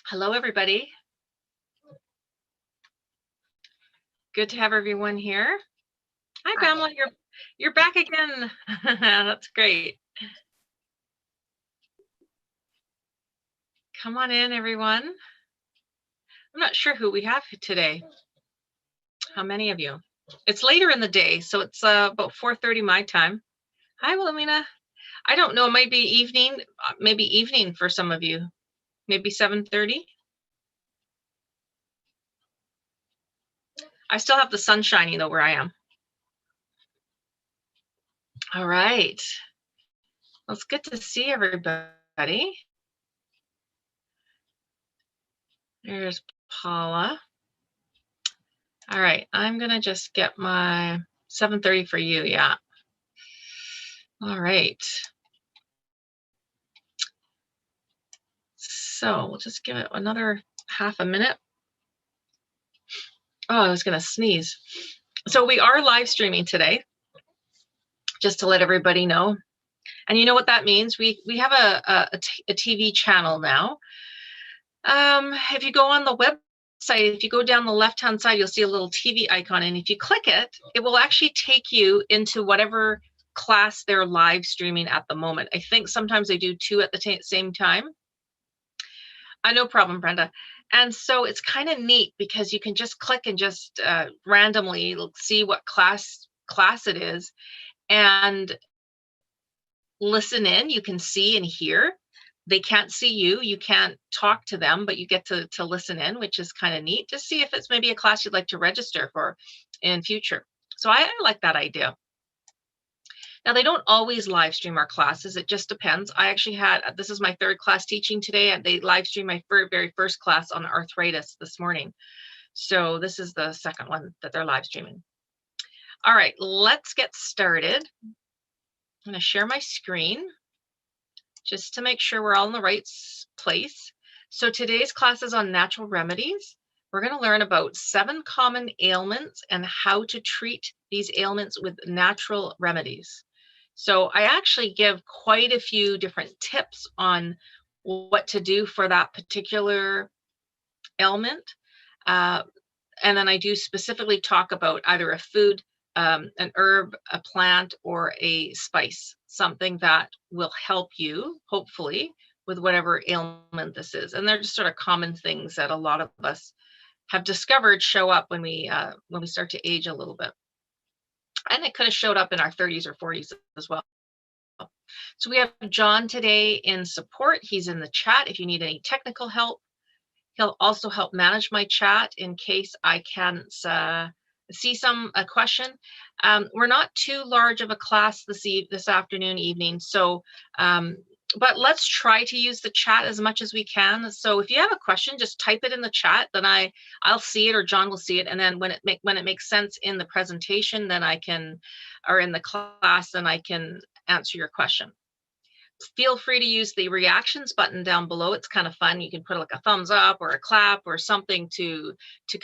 Hello, everybody. Good to have everyone here. Hi, Pamela. You're back again. That's great. Come on in, everyone. I'm not sure who we have today. How many of you? It's later in the day, so it's about 4:30 my time. Hi, Wilhelmina. I don't know. It might be evening. Maybe evening for some of you. Maybe 7:30. I still have the sun shining though where I am. All right. Well, it's good to see everybody. There's Paula. All right, I'm gonna just get my 7:30 for you, yeah. All right. So we'll just give it another half a minute. Oh, I was gonna sneeze. So we are live streaming today, just to let everybody know. And you know what that means? We have a TV channel now. If you go on the website, if you go down the left-hand side, you'll see a little TV icon. And if you click it, it will actually take you into whatever class they're live streaming at the moment. I think sometimes they do two at the same time. No problem, Brenda. And so it's kind of neat because you can just click and just randomly see what class it is and listen in. You can see and hear. They can't see you. You can't talk to them, but you get to listen in, which is kind of neat to see if it's maybe a class you'd like to register for in future. So I like that idea. Now, they don't always live stream our classes. It just depends. I actually had, this is my third class teaching today, and they live streamed my very first class on arthritis this morning. So this is the second one that they're live streaming. All right, let's get started. I'm going to share my screen just to make sure we're all in the right place. So today's class is on natural remedies. We're going to learn about 7 common ailments and how to treat these ailments with natural remedies. So I actually give quite a few different tips on what to do for that particular ailment. And then I do specifically talk about either a food, an herb, a plant, or a spice, something that will help you, hopefully, with whatever ailment this is. And they're just sort of common things that a lot of us have discovered show up when we start to age a little bit. And it could have showed up in our 30s or 40s as well. So we have John today in support. He's in the chat if you need any technical help. He'll also help manage my chat in case I can't see a question. We're not too large of a class this afternoon, evening. So, but let's try to use the chat as much as we can. So if you have a question, just type it in the chat, then I'll see it, or John will see it. And then when it makes sense in the presentation, then or in the class, then I can answer your question. Feel free to use the reactions button down below. It's kind of fun. You can put like a thumbs up or a clap or something to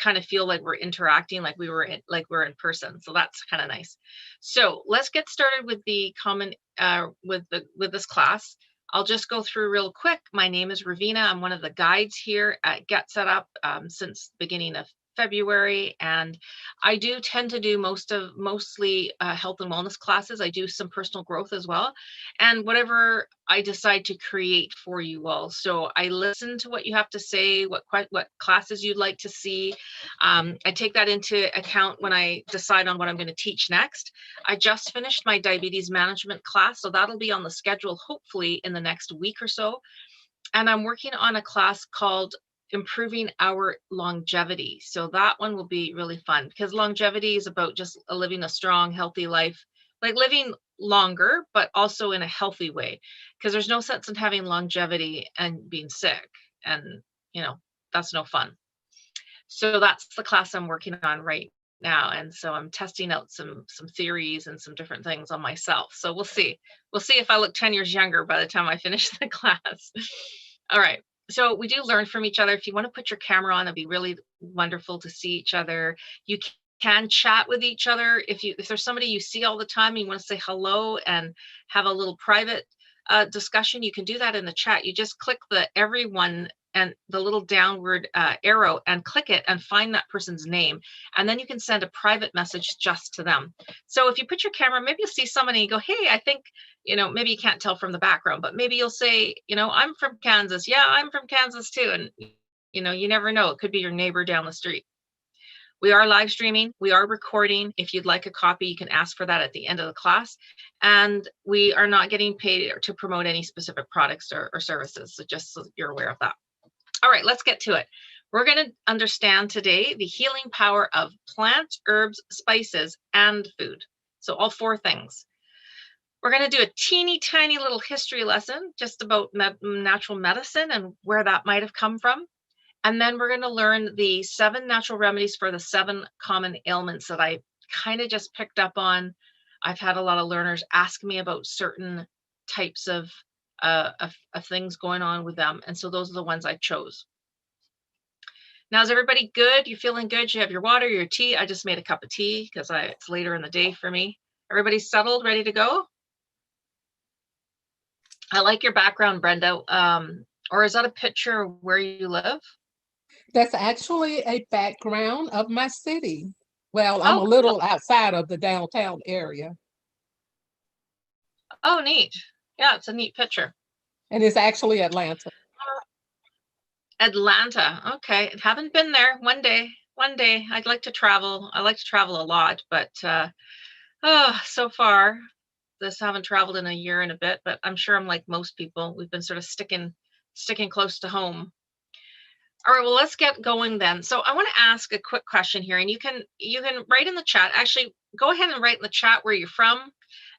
kind of feel like we're interacting, like we're in person. So that's kind of nice. So let's get started with the common with this class. I'll just go through real quick. My name is Ravina. I'm one of the guides here at Get Set Up since the beginning of February, and I do tend to do mostly health and wellness classes. I do some personal growth as well, and whatever I decide to create for you all. So I listen to what you have to say, what classes you'd like to see. I take that into account when I decide on what I'm going to teach next. I just finished my diabetes management class, so that'll be on the schedule hopefully in the next week or so. And I'm working on a class called Improving Our Longevity. So that one will be really fun because longevity is about just living a strong, healthy life, like living longer, but also in a healthy way, because there's no sense in having longevity and being sick. And, that's no fun. So that's the class I'm working on right now. And so I'm testing out some theories and some different things on myself. So we'll see if I look 10 years younger by the time I finish the class. All right. So we do learn from each other. If you want to put your camera on, it'd be really wonderful to see each other. You can chat with each other. If there's somebody you see all the time and you want to say hello and have a little private discussion, you can do that in the chat. You just click the everyone and the little downward arrow and click it and find that person's name. And then you can send a private message just to them. So if you put your camera, maybe you'll see somebody and go, hey, I think, maybe you can't tell from the background, but maybe you'll say, I'm from Kansas. Yeah, I'm from Kansas too. And, you never know. It could be your neighbor down the street. We are live streaming. We are recording. If you'd like a copy, you can ask for that at the end of the class. And we are not getting paid to promote any specific products or services. So just so you're aware of that. All right, let's get to it. We're going to understand today the healing power of plants, herbs, spices, and food. So all four things. We're going to do a teeny tiny little history lesson just about natural medicine and where that might have come from. And then we're going to learn the 7 natural remedies for the 7 common ailments that I kind of just picked up on. I've had a lot of learners ask me about certain types of things going on with them. And so those are the ones I chose. Now, is everybody good? You feeling good? You have your water, your tea? I just made a cup of tea because it's later in the day for me. Everybody settled, ready to go? I like your background, Brenda. Or is that a picture of where you live? That's actually a background of my city. Well, I'm a little outside of the downtown area. Oh, neat. Yeah, it's a neat picture. And it's actually Atlanta. Atlanta. Okay. Haven't been there. One day. I'd like to travel. I like to travel a lot, but so far, haven't traveled in a year and a bit, but I'm sure I'm like most people. We've been sort of sticking close to home. All right, well, let's get going then. So I want to ask a quick question here, and you can write in the chat. Actually, go ahead and write in the chat where you're from,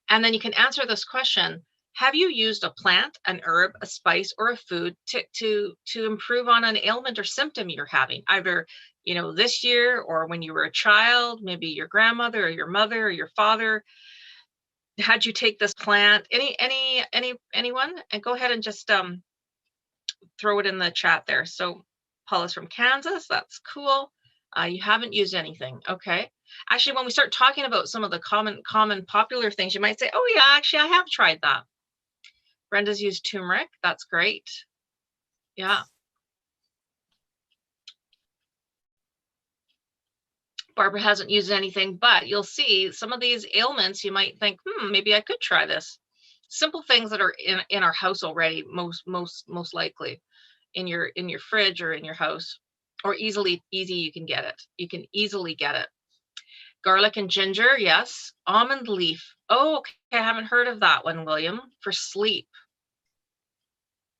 and then you can answer this question. Have you used a plant, an herb, a spice, or a food to improve on an ailment or symptom you're having, either this year or when you were a child, maybe your grandmother or your mother or your father? Had you take this plant? Anyone? And go ahead and just throw it in the chat there. So Paula's from Kansas. That's cool. You haven't used anything. Okay. Actually, when we start talking about some of the common popular things, you might say, oh yeah, actually I have tried that. Brenda's used turmeric. That's great. Yeah. Barbara hasn't used anything, but you'll see some of these ailments, you might think, maybe I could try this. Simple things that are in our house already, most likely in your fridge or in your house, or easy you can get it. You can easily get it. Garlic and ginger, yes. Almond leaf. Oh, okay. I haven't heard of that one, William. For sleep.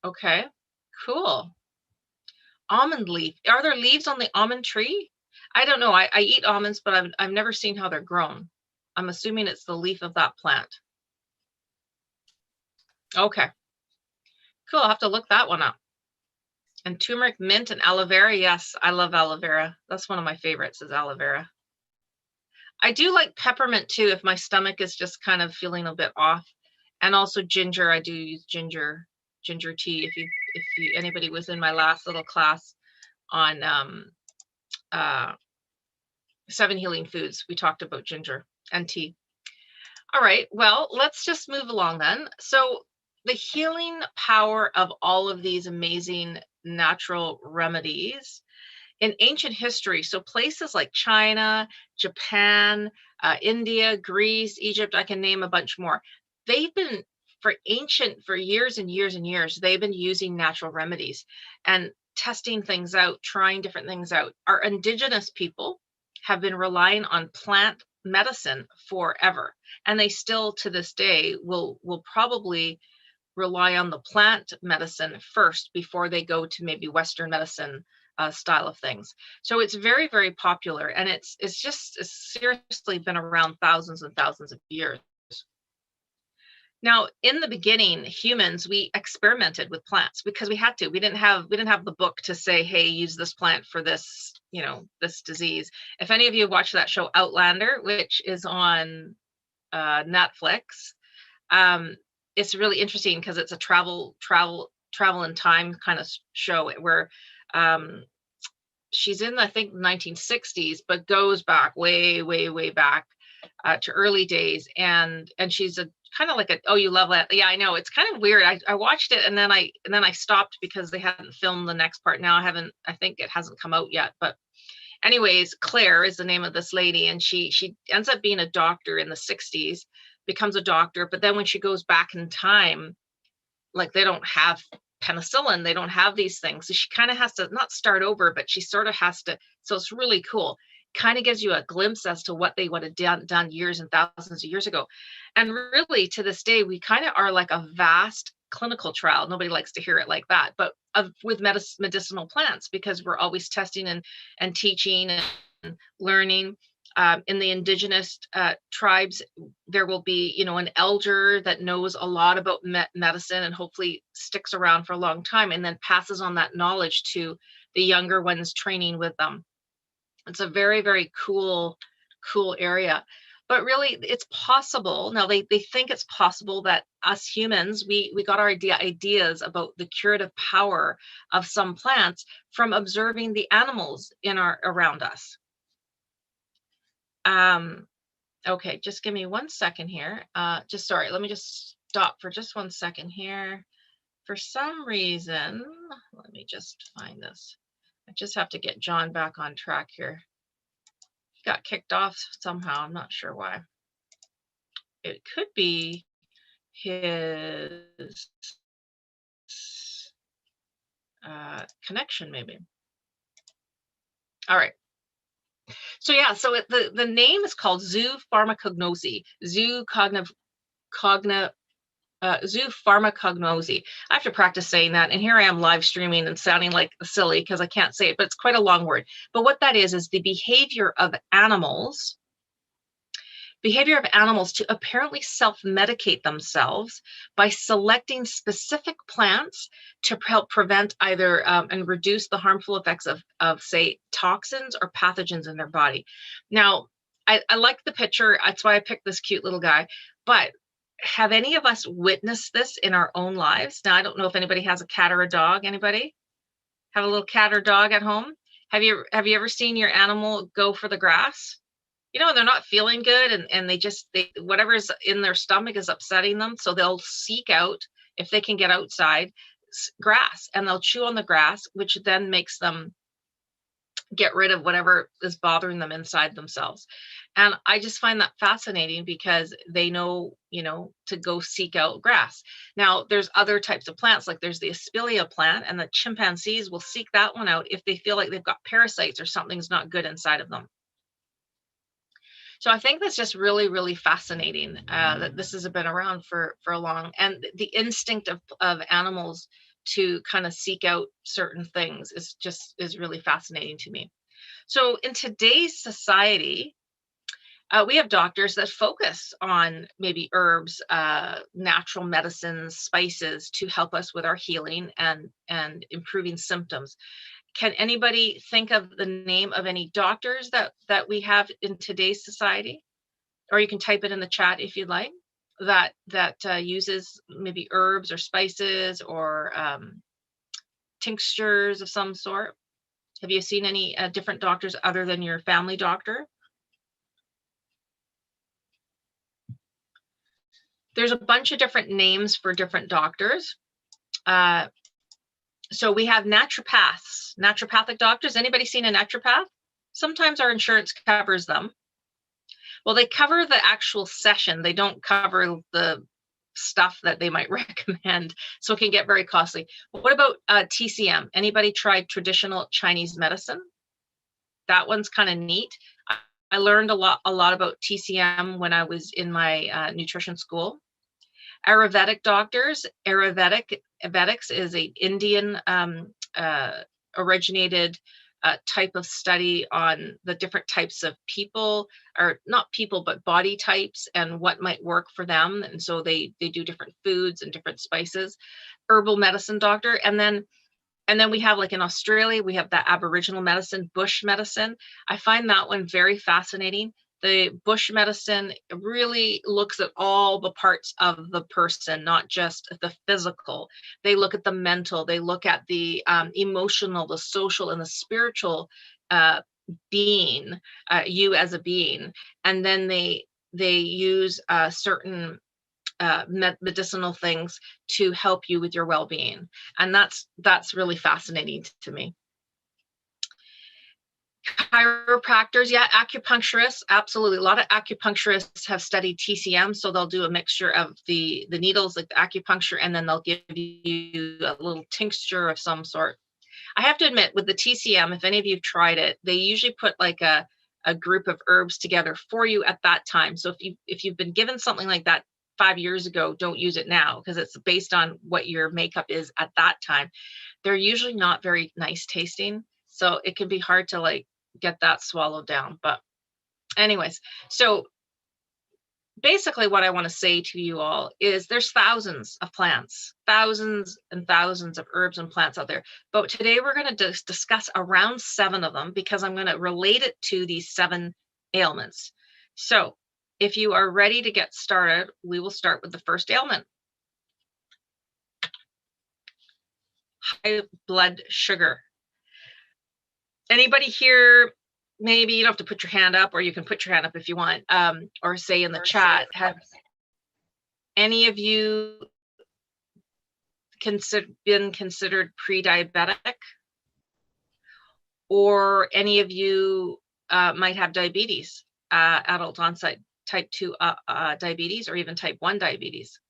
Okay, cool. Almond leaf. Are there leaves on the almond tree? I don't know. I eat almonds, but I've never seen how they're grown. I'm assuming it's the leaf of that plant. Okay. Cool. I'll have to look that one up. And turmeric, mint, and aloe vera. Yes, I love aloe vera. That's one of my favorites is aloe vera. I do like peppermint too if my stomach is just kind of feeling a bit off. And also ginger. I do use ginger tea. If anybody was in my last little class on 7 healing foods, we talked about ginger and tea. All right, well, let's just move along then. So the healing power of all of these amazing natural remedies in ancient history, so places like China, Japan, India, Greece, Egypt, I can name a bunch more. They've been for years and years and years, they've been using natural remedies and testing things out, trying different things out. Our indigenous people have been relying on plant medicine forever, and they still to this day will probably rely on the plant medicine first before they go to maybe Western medicine style of things. So it's very, very popular, and it's seriously been around thousands and thousands of years. Now, in the beginning, humans, we experimented with plants because we had to. We didn't have the book to say, hey, use this plant for this, this disease. If any of you have watched that show Outlander, which is on Netflix, it's really interesting because it's a travel travel in time kind of show where she's in, I think, 1960s, but goes back way, way, way back to early days. And she's a kind of like a, oh, you love that. Yeah, I know. It's kind of weird. I watched it and then I stopped because they hadn't filmed the next part. Now I think it hasn't come out yet. But anyways, Claire is the name of this lady. And she ends up being a doctor in the 60s, becomes a doctor. But then when she goes back in time, like they don't have penicillin, they don't have these things, so she kind of has to not start over, but she sort of has to. So it's really cool, kind of gives you a glimpse as to what they would have done years and thousands of years ago. And really to this day we kind of are like a vast clinical trial. Nobody likes to hear it like that, but with medicinal plants, because we're always testing and teaching and learning. In the indigenous tribes, there will be, an elder that knows a lot about medicine and hopefully sticks around for a long time and then passes on that knowledge to the younger ones training with them. It's a very, very cool area. But really, it's possible. Now, they think it's possible that us humans, we got our ideas about the curative power of some plants from observing the animals around us. Okay, just give me 1 second here. Sorry, let me just stop for just 1 second here. For some reason, let me just find this. I just have to get John back on track here. He got kicked off somehow. I'm not sure why. It could be his connection, maybe. All right. So yeah, so the name is called Pharmacognosy. Pharmacognosy. I have to practice saying that, and here I am live streaming and sounding like silly because I can't say it, but it's quite a long word. But what that is the behavior of animals to apparently self-medicate themselves by selecting specific plants to help prevent either and reduce the harmful effects of say toxins or pathogens in their body. Now, I like the picture. That's why I picked this cute little guy. But have any of us witnessed this in our own lives? Now, I don't know if anybody has a cat or a dog. Anybody have a little cat or dog at home? Have you ever seen your animal go for the grass? They're not feeling good and they whatever's in their stomach is upsetting them. So they'll seek out, if they can get outside, grass, and they'll chew on the grass, which then makes them get rid of whatever is bothering them inside themselves. And I just find that fascinating because they know, to go seek out grass. Now, there's other types of plants, like there's the Aspilia plant, and the chimpanzees will seek that one out if they feel like they've got parasites or something's not good inside of them. So I think that's just really, really fascinating that this has been around for a long, and the instinct of animals to kind of seek out certain things is really fascinating to me. So in today's society, we have doctors that focus on maybe herbs, natural medicines, spices to help us with our healing and improving symptoms. Can anybody think of the name of any doctors that we have in today's society? Or you can type it in the chat if you'd like, that uses maybe herbs or spices or tinctures of some sort. Have you seen any different doctors other than your family doctor? There's a bunch of different names for different doctors. So we have naturopathic doctors. Anybody seen a naturopath? Sometimes our insurance covers them. Well, they cover the actual session. They don't cover the stuff that they might recommend. So it can get very costly. What about TCM? Anybody tried traditional Chinese medicine? That one's kind of neat. I learned a lot about TCM when I was in my nutrition school. Ayurvedic doctors. Ayurvedics is an Indian originated type of study on the different types of people, or not people, but body types and what might work for them. And so they do different foods and different spices. Herbal medicine doctor. And then we have, like in Australia, we have the Aboriginal medicine, bush medicine. I find that one very fascinating The bush medicine really looks at all the parts of the person, not just the physical. They look at the mental, they look at the emotional, the social, and the spiritual being, you as a being. And then they use certain medicinal things to help you with your well-being. And that's really fascinating to me. Chiropractors, yeah, acupuncturists, absolutely. A lot of acupuncturists have studied TCM, so they'll do a mixture of the needles, like the acupuncture, and then they'll give you a little tincture of some sort. I have to admit, with the TCM, if any of you've tried it, they usually put like a group of herbs together for you at that time. So if you've been given something like that 5 years ago, don't use it now, because it's based on what your makeup is at that time. They're usually not very nice tasting, so it can be hard to like get that swallowed down. But anyways, so basically what I want to say to you all is there's thousands of plants, thousands and thousands of herbs and plants out there. But today we're going to discuss around 7 of them, because I'm going to relate it to these 7 ailments. So if you are ready to get started, we will start with the first ailment. High blood sugar. Anybody here, maybe you don't have to put your hand up, or you can put your hand up if you want, or say in the chat, have any of you been considered pre-diabetic? Or any of you might have diabetes, adult onset type 2 diabetes, or even type 1 diabetes.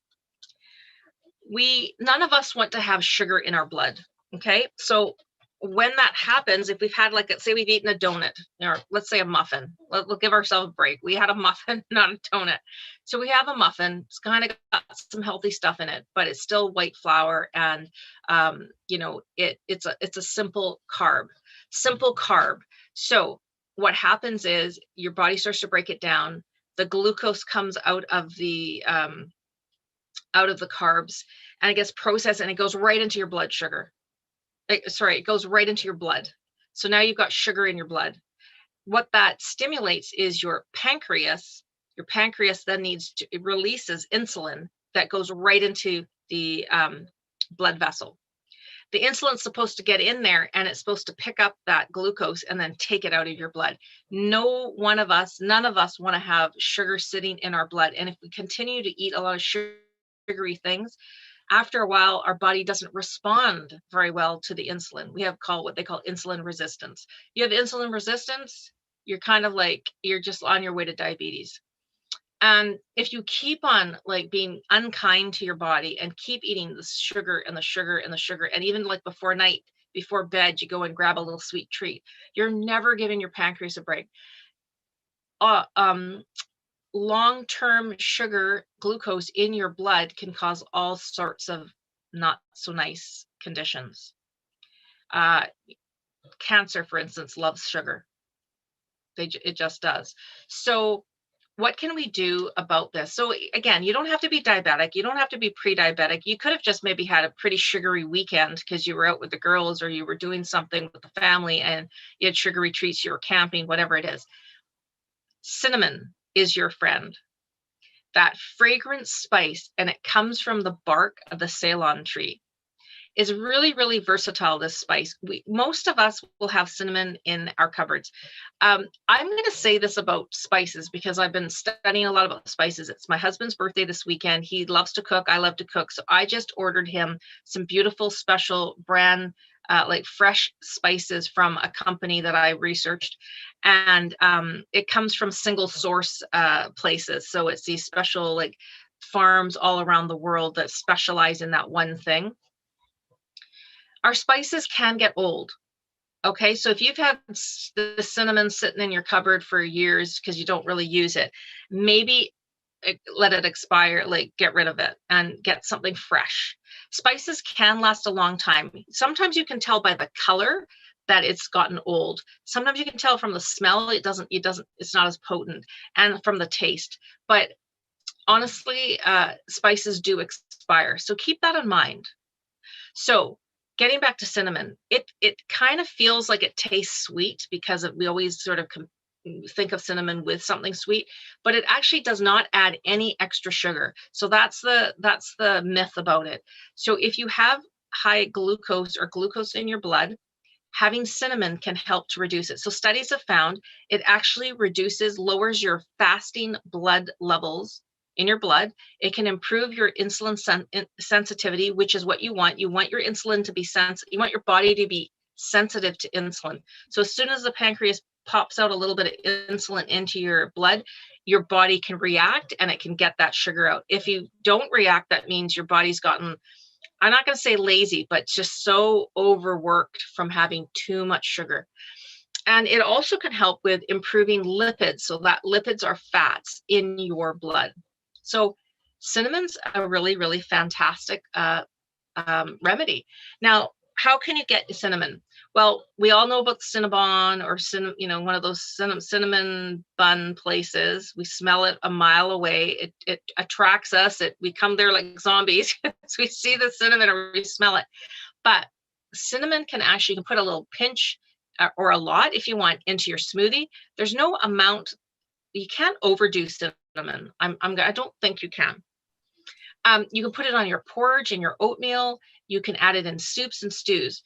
None of us want to have sugar in our blood, okay? So when that happens, if we've had, like, let's say we've eaten a donut, or let's say a muffin, we'll give ourselves a break. We had a muffin, not a donut. So we have a muffin. It's kind of got some healthy stuff in it, but it's still white flour, and it's a simple carb. So what happens is your body starts to break it down. The glucose comes out of the carbs, and it gets processed, and it goes right into your blood sugar. It goes right into your blood. So now you've got sugar in your blood. What that stimulates is your pancreas. Your pancreas then it releases insulin that goes right into the blood vessel. The insulin's supposed to get in there, and it's supposed to pick up that glucose and then take it out of your blood. None of us want to have sugar sitting in our blood. And if we continue to eat a lot of sugary things, after a while, our body doesn't respond very well to the insulin. We have what they call insulin resistance. You have insulin resistance, you're kind of like, you're just on your way to diabetes. And if you keep on like being unkind to your body and keep eating the sugar and the sugar and the sugar, and even like before bed, you go and grab a little sweet treat, you're never giving your pancreas a break. Long-term sugar, glucose in your blood can cause all sorts of not so nice conditions. Cancer, for instance, loves sugar. It just does. So what can we do about this? So again, you don't have to be diabetic. You don't have to be pre-diabetic. You could have just maybe had a pretty sugary weekend because you were out with the girls, or you were doing something with the family and you had sugary treats, you were camping, whatever it is. Cinnamon is your friend. That fragrant spice, and it comes from the bark of the Ceylon tree, is really, really versatile, this spice. Most of us will have cinnamon in our cupboards. I'm going to say this about spices because I've been studying a lot about spices. It's my husband's birthday this weekend. He loves to cook. I love to cook. So I just ordered him some beautiful special brand, like fresh spices from a company that I researched. And it comes from single source places. So it's these special like farms all around the world that specialize in that one thing. Our spices can get old. Okay, so if you've had the cinnamon sitting in your cupboard for years because you don't really use it, maybe let it expire, like get rid of it and get something fresh. Spices can last a long time. Sometimes you can tell by the color that it's gotten old. Sometimes you can tell from the smell, it's not as potent, and from the taste. But honestly, spices do expire. So keep that in mind. So getting back to cinnamon, it kind of feels like it tastes sweet because we always sort of think of cinnamon with something sweet, but it actually does not add any extra sugar. So that's the myth about it. So if you have high glucose or glucose in your blood, having cinnamon can help to reduce it. So studies have found it actually lowers your fasting blood levels in your blood. It can improve your insulin sensitivity, which is what you want. You want your insulin to be you want your body to be sensitive to insulin. So as soon as the pancreas pops out a little bit of insulin into your blood, your body can react and it can get that sugar out. If you don't react, that means your body's gotten, I'm not going to say lazy, but just so overworked from having too much sugar. And it also can help with improving lipids. So that lipids are fats in your blood. So cinnamon's a really, really fantastic remedy. Now, how can you get cinnamon? Well, we all know about Cinnabon or one of those cinnamon bun places. We smell it a mile away. It attracts us. We come there like zombies. So we see the cinnamon or we smell it. But cinnamon you can put a little pinch or a lot if you want into your smoothie. There's no amount. You can't overdo cinnamon. I don't think you can. You can put it on your porridge and your oatmeal. You can add it in soups and stews.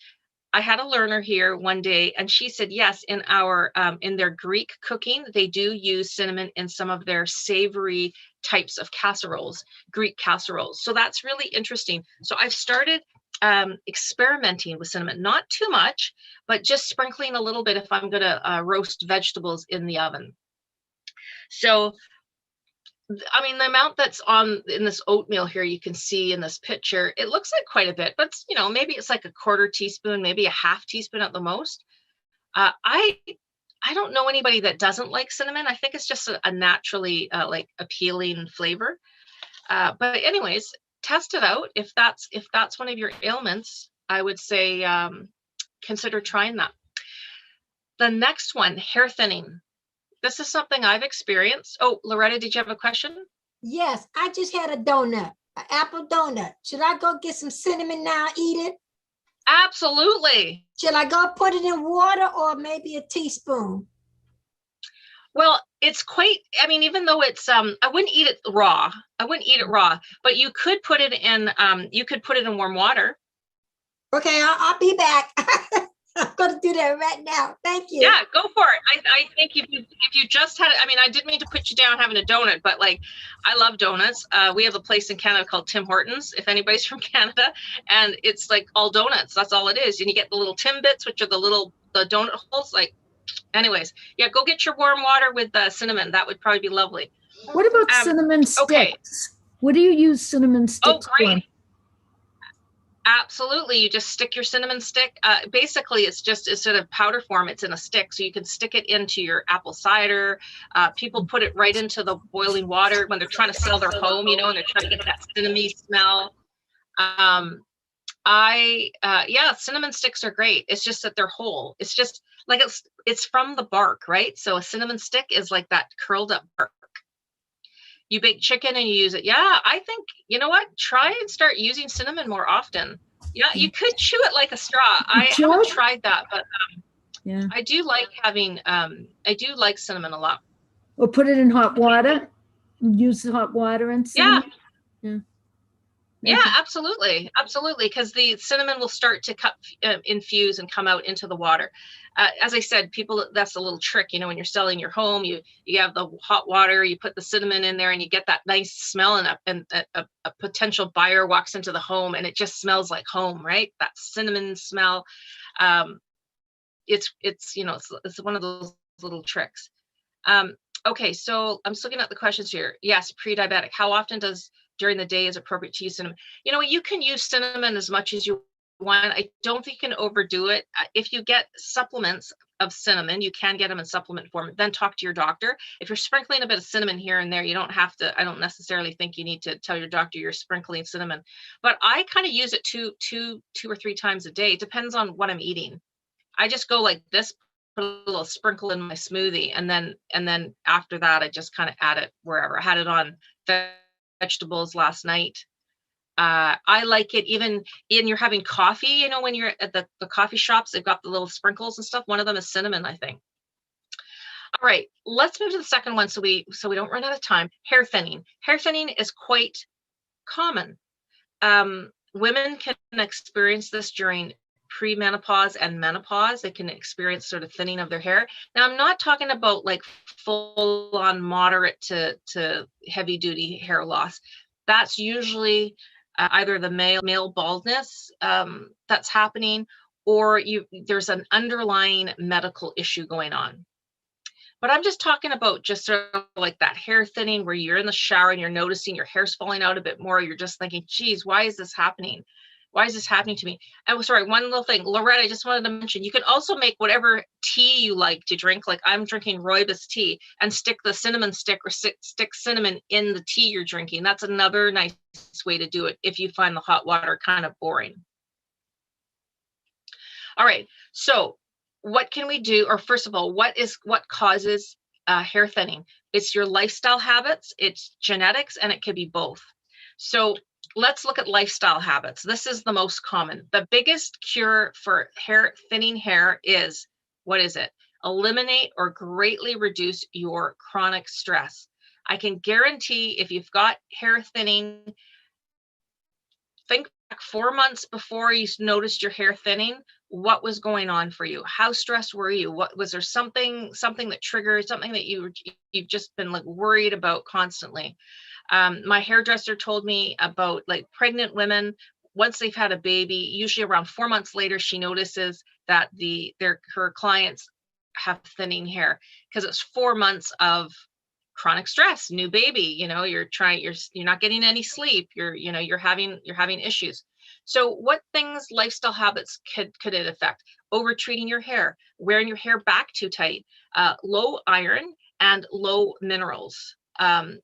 I had a learner here one day, and she said, yes, in their Greek cooking, they do use cinnamon in some of their savory types of casseroles, Greek casseroles. So that's really interesting. So I've started experimenting with cinnamon, not too much, but just sprinkling a little bit if I'm going to roast vegetables in the oven. So I mean, the amount that's in this oatmeal here, you can see in this picture, it looks like quite a bit, but maybe it's like a quarter teaspoon, maybe a half teaspoon at the most. I don't know anybody that doesn't like cinnamon. I think it's just a naturally like appealing flavor. But anyways, test it out. If that's one of your ailments, I would say consider trying that. The next one, hair thinning. This is something I've experienced. Oh, Loretta, did you have a question? Yes, I just had a donut, an apple donut. Should I go get some cinnamon now, eat it? Absolutely. Should I go put it in water or maybe a teaspoon? Well, it's quite, even though it's, I wouldn't eat it raw. But you could put it in warm water. Okay, I'll be back. I'm going to do that right now. Thank you. Yeah, go for it. I think if you just had, I didn't mean to put you down having a donut, but like, I love donuts. We have a place in Canada called Tim Hortons, if anybody's from Canada, and it's like all donuts. That's all it is. And you get the little Timbits, which are the donut holes. Like, anyways, yeah, go get your warm water with cinnamon. That would probably be lovely. What about cinnamon sticks? Okay. What do you use cinnamon sticks for? Absolutely. You just stick your cinnamon stick. Basically, it's just instead of powder form, it's in a stick. So you can stick it into your apple cider. People put it right into the boiling water when they're trying to sell their home, and they're trying to get that cinnamon smell. Cinnamon sticks are great. It's just that they're whole. It's just like it's from the bark, right? So a cinnamon stick is like that curled up bark. You bake chicken and you use it. Yeah, I think, you know what? Try and start using cinnamon more often. Yeah, you could chew it like a straw. I haven't tried that, but yeah, I do like cinnamon a lot. Or put it in hot water. Use the hot water and cinnamon. Yeah. Yeah, absolutely. Absolutely. Because the cinnamon will start to infuse and come out into the water. As I said, that's a little trick, when you're selling your home, you have the hot water, you put the cinnamon in there and you get that nice smell, and a potential buyer walks into the home and it just smells like home, right? That cinnamon smell. It's one of those little tricks. Okay, so I'm just looking at the questions here. Yes, pre-diabetic. How often during the day is appropriate to use cinnamon? You can use cinnamon as much as you want. I don't think you can overdo it. If you get supplements of cinnamon, you can get them in supplement form. Then talk to your doctor. If you're sprinkling a bit of cinnamon here and there, you don't have to. I don't necessarily think you need to tell your doctor you're sprinkling cinnamon. But I kind of use it two or three times a day. It depends on what I'm eating. I just go like this, put a little sprinkle in my smoothie, and then after that, I just kind of add it wherever. I had it on vegetables last night. I like it even in you're having coffee, when you're at the coffee shops, they've got the little sprinkles and stuff. One of them is cinnamon, I think. All right, let's move to the second one so we don't run out of time. Hair thinning. Hair thinning is quite common. Women can experience this during premenopause and menopause. They can experience sort of thinning of their hair. Now, I'm not talking about like full on moderate to heavy duty hair loss. That's usually either the male baldness that's happening, or there's an underlying medical issue going on. But I'm just talking about just sort of like that hair thinning where you're in the shower and you're noticing your hair's falling out a bit more. You're just thinking, geez, why is this happening? Why is this happening to me? And sorry, one little thing, Loretta, I just wanted to mention, you can also make whatever tea you like to drink. Like I'm drinking rooibos tea, and stick the cinnamon stick or stick cinnamon in the tea you're drinking. That's another nice way to do it if you find the hot water kind of boring. All right, so what can we do? Or first of all, what causes hair thinning? It's your lifestyle habits, it's genetics, and it could be both. So let's look at lifestyle habits. This is the most common. The biggest cure for thinning hair is, what is it? Eliminate or greatly reduce your chronic stress. I can guarantee if you've got hair thinning, think back 4 months before you noticed your hair thinning. What was going on for you? How stressed were you? What was there something that triggered something that you've just been like worried about constantly? My hairdresser told me about like pregnant women, once they've had a baby, usually around 4 months later, she notices that her clients have thinning hair because it's 4 months of chronic stress, new baby, you're not getting any sleep, you're having issues. So what things, lifestyle habits could it affect? Over treating your hair, wearing your hair back too tight, low iron and low minerals can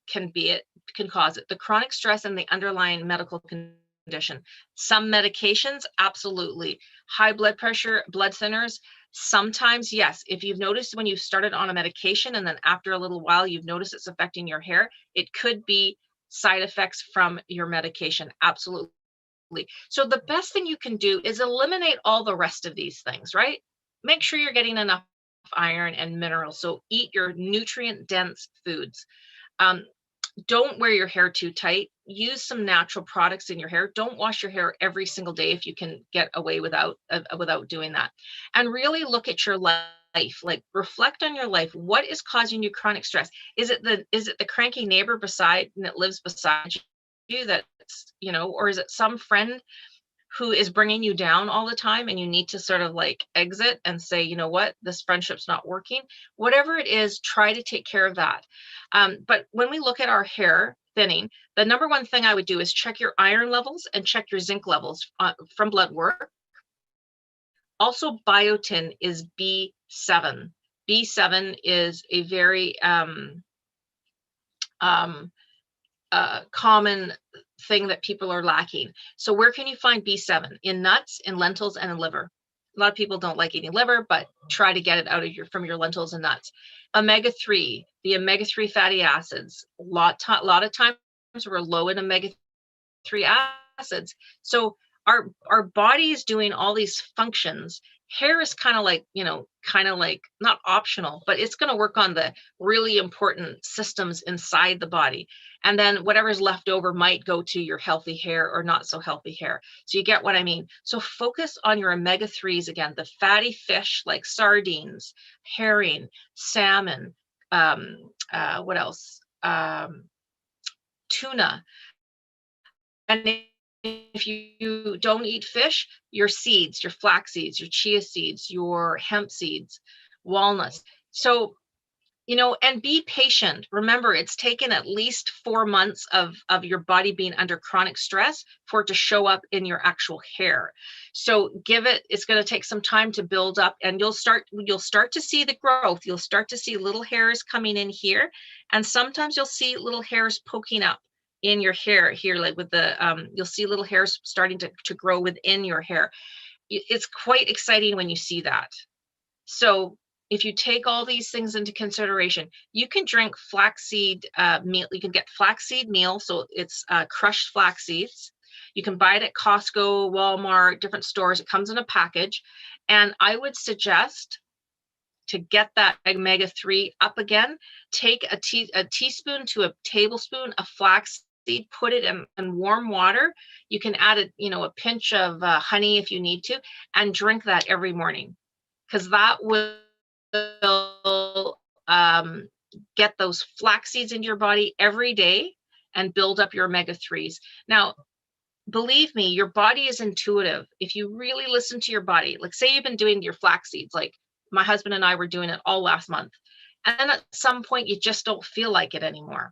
cause it. The chronic stress and the underlying medical condition. Some medications, absolutely. High blood pressure, blood thinners, sometimes, yes. If you've noticed when you've started on a medication and then after a little while you've noticed it's affecting your hair, it could be side effects from your medication, absolutely. So the best thing you can do is eliminate all the rest of these things, right? Make sure you're getting enough iron and minerals. So eat your nutrient-dense foods. Don't wear your hair too tight. Use some natural products in your hair. Don't wash your hair every single day if you can get away without doing that. And really look at your life. Like reflect on your life. What is causing you chronic stress? Is it the cranky neighbor that lives beside you that's, or is it some friend who is bringing you down all the time and you need to sort of like exit and say, you know what, this friendship's not working? Whatever it is, try to take care of that. But when we look at our hair thinning, the number one thing I would do is check your iron levels and check your zinc levels from blood work. Also, biotin is B7. B7 is a very common thing that people are lacking. So where can you find B7? In nuts, in lentils, and in liver. A lot of people don't like eating liver, but try to get it out of from your lentils and nuts. Omega-3, the omega-3 fatty acids. A lot of times we're low in omega-3 acids. So our body is doing all these functions. Hair is kind of like not optional, but it's going to work on the really important systems inside the body. And then whatever's left over might go to your healthy hair or not so healthy hair. So you get what I mean? So focus on your omega-3s again, the fatty fish like sardines, herring, salmon, what else? Tuna. And if you don't eat fish, your seeds, your flax seeds, your chia seeds, your hemp seeds, walnuts. So, and be patient. Remember, it's taken at least 4 months of your body being under chronic stress for it to show up in your actual hair. So it's going to take some time to build up, and you'll start to see the growth. You'll start to see little hairs coming in here. And sometimes you'll see little hairs poking up in your hair here, like with you'll see little hairs starting to grow within your hair. It's quite exciting when you see that. So if you take all these things into consideration, you can drink flaxseed meal. You can get flaxseed meal. So it's crushed flax seeds. You can buy it at Costco, Walmart, different stores. It comes in a package. And I would suggest to get that omega-3 up again, take a teaspoon to a tablespoon of flaxseed, put it in warm water. You can add a pinch of honey if you need to, and drink that every morning, because that will get those flax seeds into your body every day and build up your omega-3s. Now, believe me, your body is intuitive. If you really listen to your body, like say you've been doing your flax seeds, like my husband and I were doing it all last month, and then at some point you just don't feel like it anymore.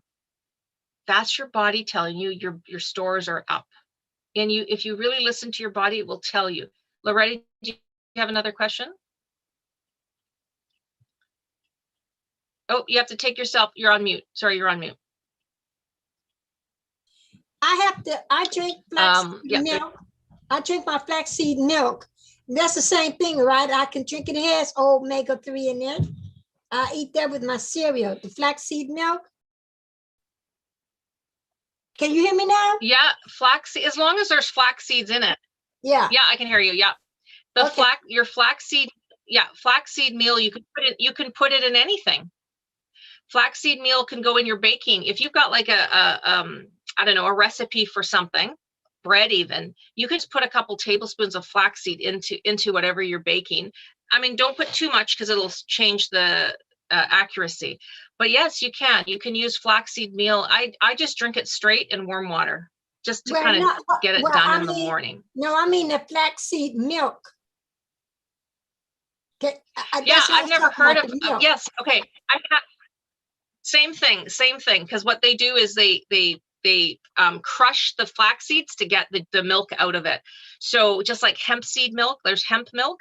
That's your body telling you your stores are up. And if you really listen to your body, it will tell you. Loretta, do you have another question? Oh, you have to take yourself, you're on mute. Sorry, you're on mute. I drink flaxseed milk. I drink my flaxseed milk. That's the same thing, right? I can drink it. It has omega-3 in it. I eat that with my cereal, the flaxseed milk. Can you hear me now? Yeah, flaxseed, as long as there's flax seeds in it. Yeah. Yeah, I can hear you. Yeah. Your flaxseed, flaxseed meal, you can put it in anything. Flaxseed meal can go in your baking. If you've got like I don't know, a recipe for something, bread even, you can just put a couple tablespoons of flaxseed into whatever you're baking. I mean, don't put too much because it'll change the accuracy. But yes, you can. You can use flaxseed meal. I just drink it straight in warm water just to kind of get it done in the morning. No, I mean the flaxseed milk. I've never heard of yes. Okay, same thing. Because what they do is they crush the flax seeds to get the milk out of it. So just like hemp seed milk, there's hemp milk.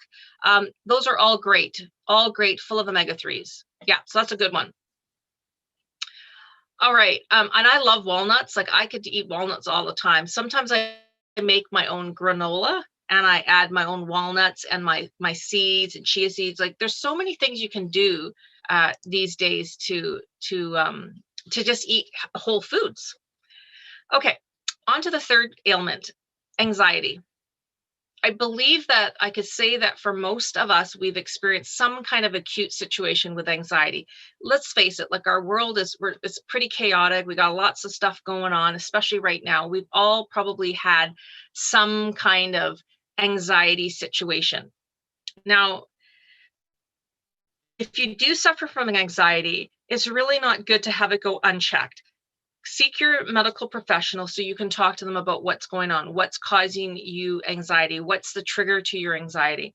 Those are all great, full of omega-3s. Yeah, so that's a good one. All right, and I love walnuts. Like I could eat walnuts all the time. Sometimes I make my own granola and I add my own walnuts and my seeds and chia seeds. Like there's so many things you can do these days to just eat whole foods. Okay, on to the third ailment, anxiety. I believe that I could say that for most of us, we've experienced some kind of acute situation with anxiety. Let's face it, like our world it's pretty chaotic. We got lots of stuff going on, especially right now. We've all probably had some kind of anxiety situation. Now, if you do suffer from anxiety, it's really not good to have it go unchecked. Seek your medical professional so you can talk to them about what's going on, what's causing you anxiety, what's the trigger to your anxiety.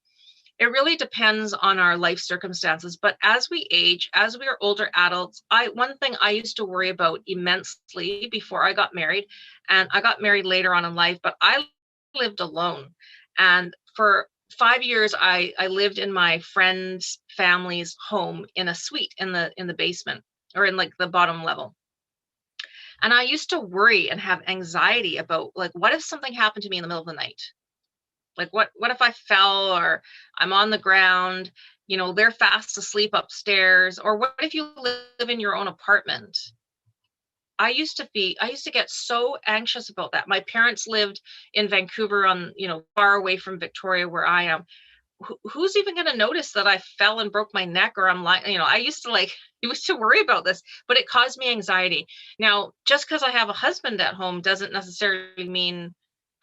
It really depends on our life circumstances, but as we age, as we are older adults, one thing I used to worry about immensely before I got married, and I got married later on in life, but I lived alone. And for 5 years, I lived in my friend's family's home in a suite in the basement, or in like the bottom level. And I used to worry and have anxiety about, like, what if something happened to me in the middle of the night? Like, what if I fell, or I'm on the ground, they're fast asleep upstairs, or what if you live in your own apartment? I used to get so anxious about that. My parents lived in Vancouver far away from Victoria where I am. Who's even going to notice that I fell and broke my neck, or I'm like, I used to worry about this, but it caused me anxiety. Now, just because I have a husband at home doesn't necessarily mean,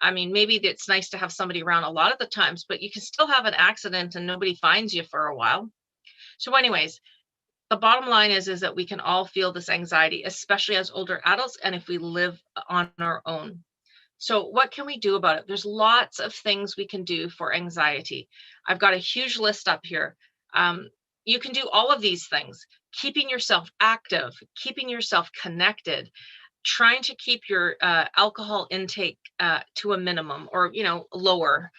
maybe it's nice to have somebody around a lot of the times, but you can still have an accident and nobody finds you for a while. So anyways, the bottom line is that we can all feel this anxiety, especially as older adults, and if we live on our own. So what can we do about it? There's lots of things we can do for anxiety. I've got a huge list up here. You can do all of these things: keeping yourself active, keeping yourself connected, trying to keep your alcohol intake to a minimum, or lower,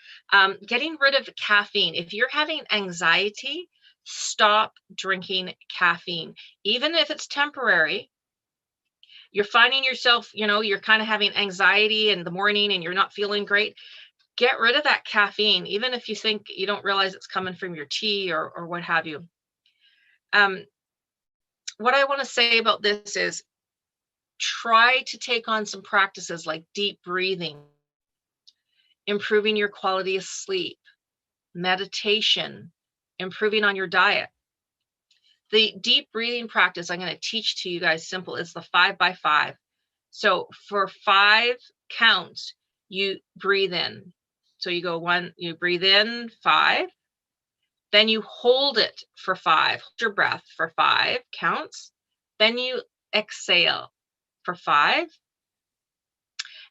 getting rid of caffeine. If you're having anxiety, stop drinking caffeine, even if it's temporary. You're finding yourself, you're kind of having anxiety in the morning and you're not feeling great. Get rid of that caffeine, even if you don't realize it's coming from your tea or what have you. What I want to say about this is try to take on some practices like deep breathing, improving your quality of sleep, meditation, improving on your diet. The deep breathing practice I'm going to teach to you guys simple is the 5 by 5. So for 5 counts, you breathe in. So you go 1, you breathe in 5, then you hold it for 5, hold your breath for 5 counts, then you exhale for 5.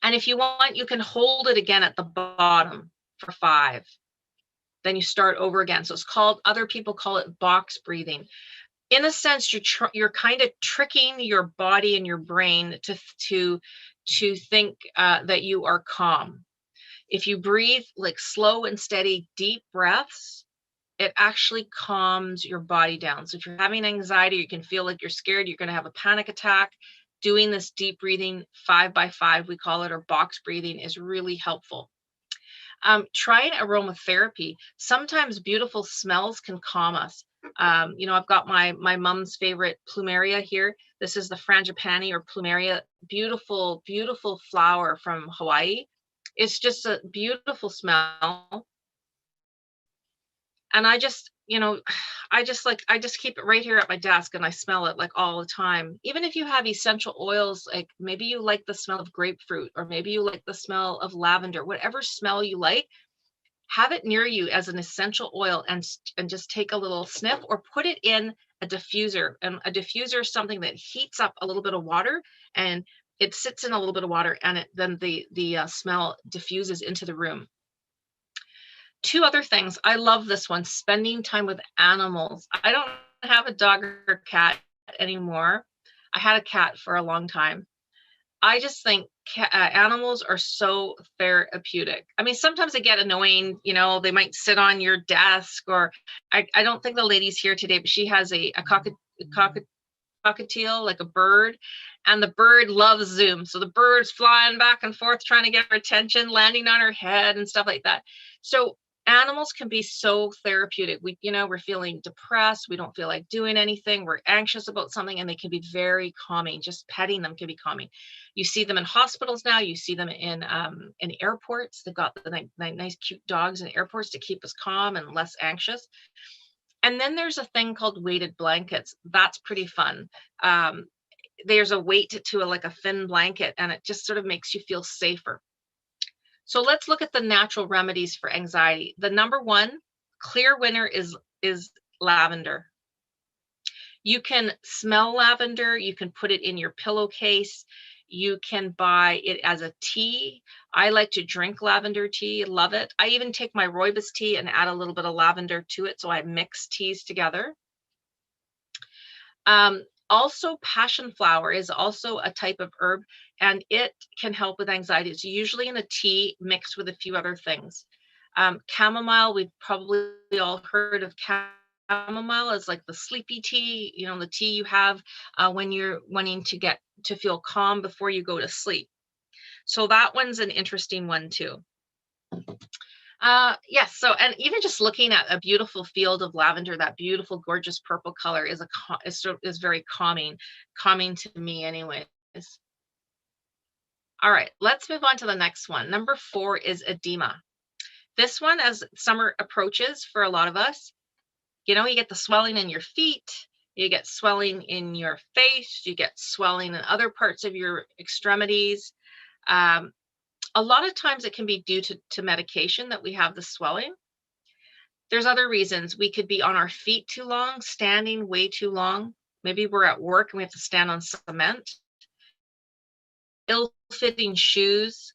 And if you want, you can hold it again at the bottom for 5. Then you start over again. So it's called, other people call it box breathing. In a sense, you're kind of tricking your body and your brain to think that you are calm. If you breathe like slow and steady, deep breaths, it actually calms your body down. So if you're having anxiety, you can feel like you're scared, you're going to have a panic attack, doing this deep breathing 5 by 5, we call it, or box breathing, is really helpful. Trying aromatherapy. Sometimes beautiful smells can calm us. You know, I've got my mom's favorite plumeria here. This is the frangipani or plumeria, beautiful, beautiful flower from Hawaii. It's just a beautiful smell. And I just, you know, I just keep it right here at my desk and I smell it like all the time. Even if you have essential oils, like maybe you like the smell of grapefruit, or maybe you like the smell of lavender, whatever smell you like, have it near you as an essential oil and just take a little sniff, or put it in a diffuser. And a diffuser is something that heats up a little bit of water, and it sits in a little bit of water, and then the smell diffuses into the room. 2 other things. I love this one, spending time with animals. I don't have a dog or cat anymore. I had a cat for a long time. I just think animals are so therapeutic. I mean, sometimes they get annoying, you know, they might sit on your desk, or I don't think the lady's here today, but she has a cockatiel, like a bird, and the bird loves Zoom. So the bird's flying back and forth, trying to get her attention, landing on her head and stuff like that. So animals can be so therapeutic. We're feeling depressed. We don't feel like doing anything. We're anxious about something, and they can be very calming. Just petting them can be calming. You see them in hospitals now. You see them in airports. They've got the nice, cute dogs in airports to keep us calm and less anxious. And then there's a thing called weighted blankets. That's pretty fun. There's a weight to like a thin blanket, and it just sort of makes you feel safer. So let's look at the natural remedies for anxiety. The number 1 clear winner is lavender. You can smell lavender. You can put it in your pillowcase. You can buy it as a tea. I like to drink lavender tea, love it. I even take my rooibos tea and add a little bit of lavender to it, so I mix teas together. Also, passion flower is also a type of herb, and it can help with anxiety. It's usually in a tea mixed with a few other things. Chamomile, we've probably all heard of chamomile as like the sleepy tea, you know, the tea you have when you're wanting to feel calm before you go to sleep. So that one's an interesting one too. Yes, so, and even just looking at a beautiful field of lavender, that beautiful, gorgeous purple color is very calming to me anyways. All right, let's move on to the next one. Number 4 is edema. This one, as summer approaches for a lot of us, you know, you get the swelling in your feet, you get swelling in your face, you get swelling in other parts of your extremities. A lot of times it can be due to medication that we have the swelling. There's other reasons. We could be on our feet too long, standing way too long. Maybe we're at work and we have to stand on cement. Ill-fitting shoes,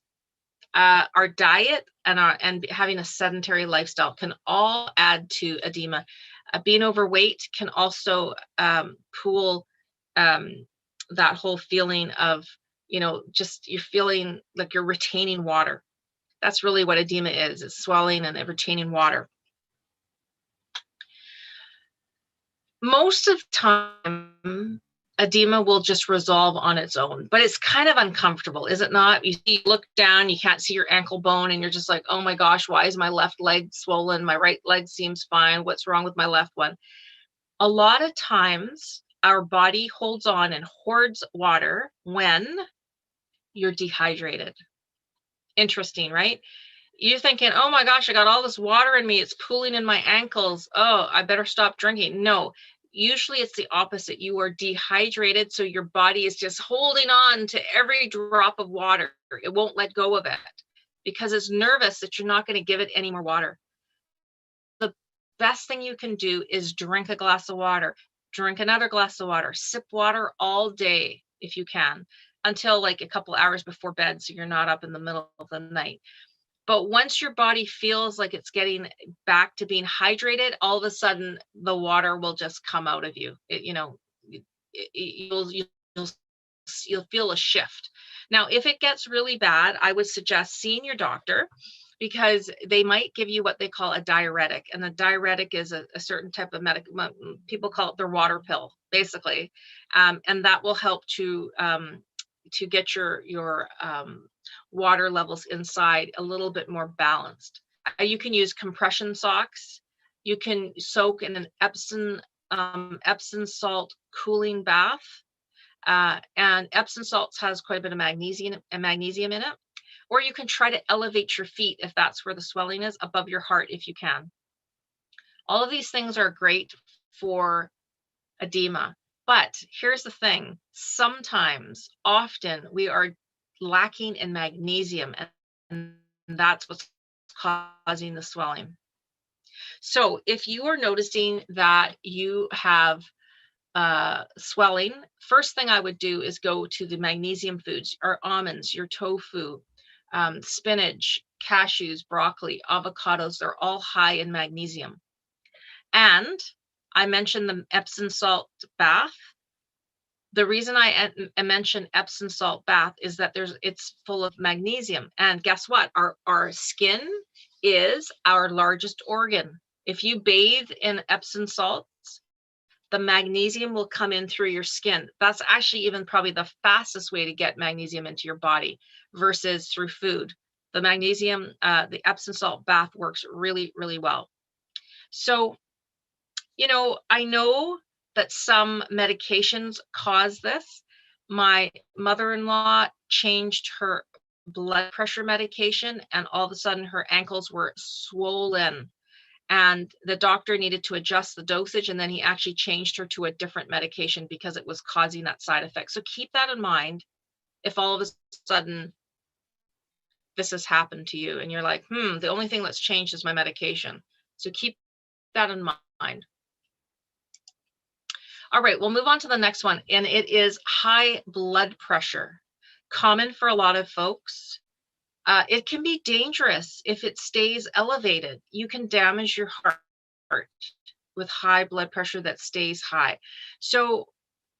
our diet, and having a sedentary lifestyle can all add to edema. Being overweight can also pool that whole feeling of, you know, just you're feeling like you're retaining water. That's really what edema is. It's swelling and retaining water. Most of the time, edema will just resolve on its own, but it's kind of uncomfortable, is it not? You look down, you can't see your ankle bone, and you're just like, oh my gosh, why is my left leg swollen? My right leg seems fine. What's wrong with my left one? A lot of times, our body holds on and hoards water when you're dehydrated. Interesting, right? You're thinking, oh my gosh, I got all this water in me. It's pooling in my ankles. Oh, I better stop drinking. No, usually it's the opposite. You are dehydrated, so your body is just holding on to every drop of water. It won't let go of it because it's nervous that you're not going to give it any more water. The best thing you can do is drink a glass of water, drink another glass of water, sip water all day if you can, until like a couple hours before bed, so you're not up in the middle of the night. But once your body feels like it's getting back to being hydrated, all of a sudden the water will just come out of you. You'll feel a shift. Now, if it gets really bad, I would suggest seeing your doctor, because they might give you what they call a diuretic. And the diuretic is a certain type of people call it their water pill, basically. And that will help to get your water levels inside a little bit more balanced. You can use compression socks. You can soak in an Epsom salt cooling bath. And Epsom salts has quite a bit of magnesium in it. Or you can try to elevate your feet, if that's where the swelling is, above your heart if you can. All of these things are great for edema. But here's the thing, often we are lacking in magnesium, and that's what's causing the swelling. So if you are noticing that you have swelling, first thing I would do is go to the magnesium foods, or almonds, your tofu, spinach, cashews, broccoli, avocados. They're all high in magnesium. And I mentioned the Epsom salt bath. The reason I mention Epsom salt bath is that it's full of magnesium. And guess what? Our skin is our largest organ. If you bathe in Epsom salts, the magnesium will come in through your skin. That's actually even probably the fastest way to get magnesium into your body versus through food. The magnesium, the Epsom salt bath works really, really well. So, I know that some medications cause this. My mother-in-law changed her blood pressure medication, and all of a sudden her ankles were swollen. And the doctor needed to adjust the dosage, and then he actually changed her to a different medication because it was causing that side effect. So keep that in mind if all of a sudden this has happened to you and you're like, the only thing that's changed is my medication. So keep that in mind. All right, we'll move on to the next one, and it is high blood pressure. Common for a lot of folks. It can be dangerous if it stays elevated. You can damage your heart with high blood pressure that stays high. So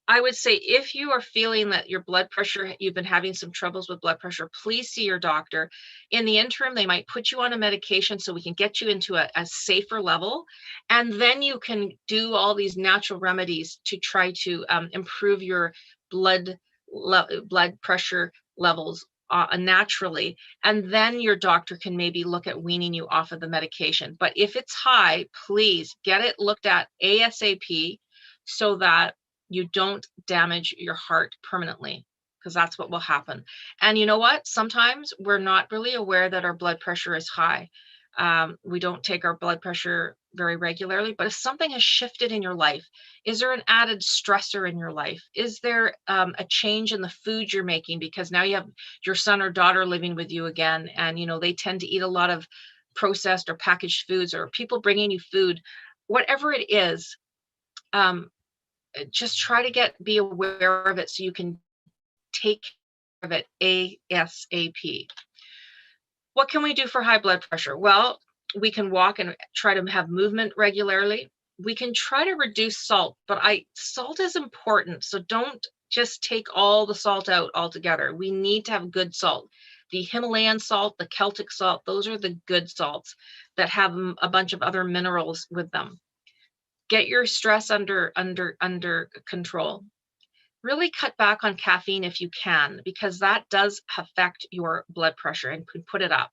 I would say if you are feeling that your blood pressure, you've been having some troubles with blood pressure, please see your doctor. In the interim, they might put you on a medication so we can get you into a safer level. And then you can do all these natural remedies to try to improve your blood pressure levels naturally, and then your doctor can maybe look at weaning you off of the medication. But if it's high, please get it looked at ASAP so that you don't damage your heart permanently, because that's what will happen. And you know what? Sometimes we're not really aware that our blood pressure is high. We don't take our blood pressure very regularly, but if something has shifted in your life, is there an added stressor in your life? Is there a change in the food you're making because now you have your son or daughter living with you again, and they tend to eat a lot of processed or packaged foods, or people bringing you food, whatever it is, just try to be aware of it so you can take care of it ASAP. What can we do for high blood pressure? Well, we can walk and try to have movement regularly. We can try to reduce salt, but salt is important. So don't just take all the salt out altogether. We need to have good salt. The Himalayan salt, the Celtic salt, those are the good salts that have a bunch of other minerals with them. Get your stress under control. Really cut back on caffeine if you can, because that does affect your blood pressure and can put it up.